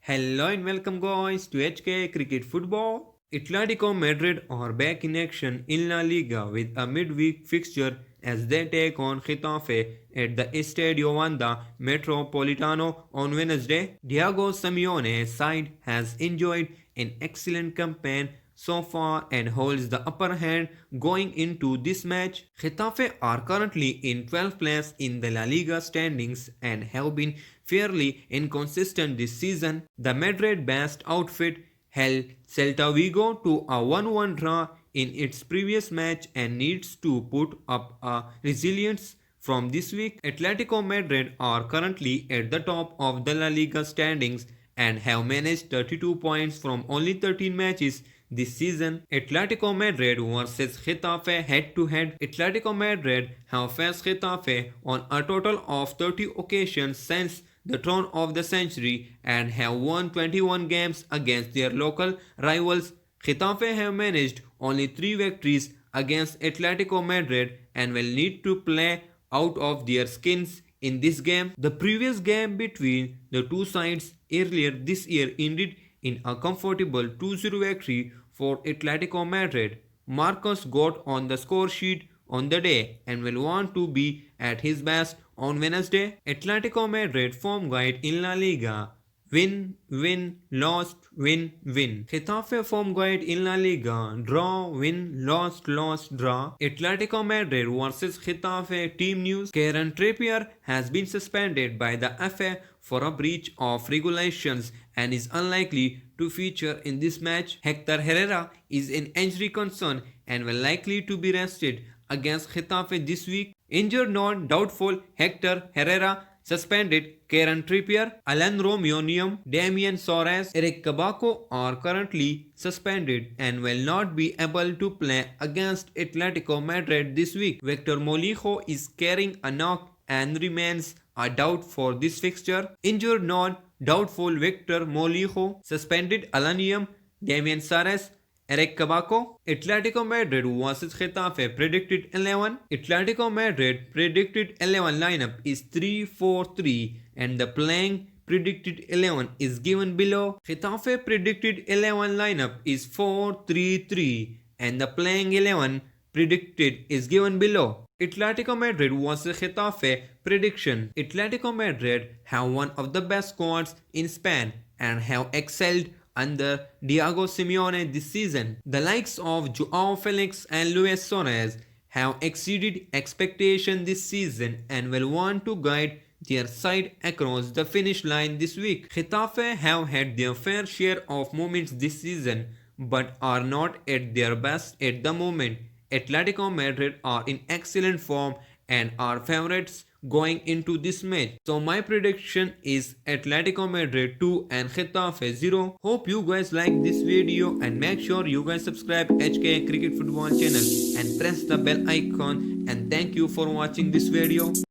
Hello and welcome guys to HK Cricket Football. Atletico Madrid are back in action in La Liga with a midweek fixture as they take on Getafe at the Estadio Wanda Metropolitano on Wednesday. Diego Simeone's side has enjoyed an excellent campaign so far and holds the upper hand going into this match. Getafe are currently in 12th place in the La Liga standings and have been fairly inconsistent this season. The Madrid-based outfit held Celta Vigo to a 1-1 draw in its previous match and needs to put up a resilience from this week. Atletico Madrid are currently at the top of the La Liga standings and have managed 32 points from only 13 matches this season. Atletico Madrid versus Getafe head to head. Atletico Madrid have faced Getafe on a total of 30 occasions since the turn of the century and have won 21 games against their local rivals. Getafe have managed only 3 victories against Atletico Madrid and will need to play out of their skins in this game. The previous game between the two sides earlier this year ended in a comfortable 2-0 victory for Atletico Madrid. Marcus got on the score sheet on the day and will want to be at his best on Wednesday. Atletico Madrid form guide in La Liga. Win, win, lost, win, win. Getafe form guide in La Liga. Draw, win, lost, lost, draw. Atletico Madrid versus Getafe team news. Kieran Trippier has been suspended by the FA for a breach of regulations and is unlikely to feature in this match. Hector Herrera is an injury concern and will likely to be rested against Getafe this week. Injured not doubtful Hector Herrera suspended. Kieran Trippier, Alan Romeo Neum, Damian Soares, Eric Cabaco are currently suspended and will not be able to play against Atletico Madrid this week. Victor Molijo is carrying a knock and remains a doubt for this fixture. Injured not doubtful Victor Molijo, suspended Alan Neum, Damian Soares, Eric Cabaco. Atletico Madrid versus Getafe predicted 11. Atletico Madrid predicted 11 lineup is 3-4-3 and the playing predicted 11 is given below. Getafe predicted 11 lineup is 4-3-3 and the playing 11 predicted is given below. Atletico Madrid versus Getafe prediction. Atletico Madrid have one of the best squads in Spain and have excelled under Diego Simeone this season. The likes of Joao Felix and Luis Suarez have exceeded expectation this season and will want to guide their side across the finish line this week. Getafe have had their fair share of moments this season but are not at their best at the moment. Atletico Madrid are in excellent form and are favorites going into this match. So my prediction is Atletico Madrid 2 and Getafe 0. Hope you guys like this video and make sure you guys subscribe HK Cricket Football channel and press the bell icon, and thank you for watching this video.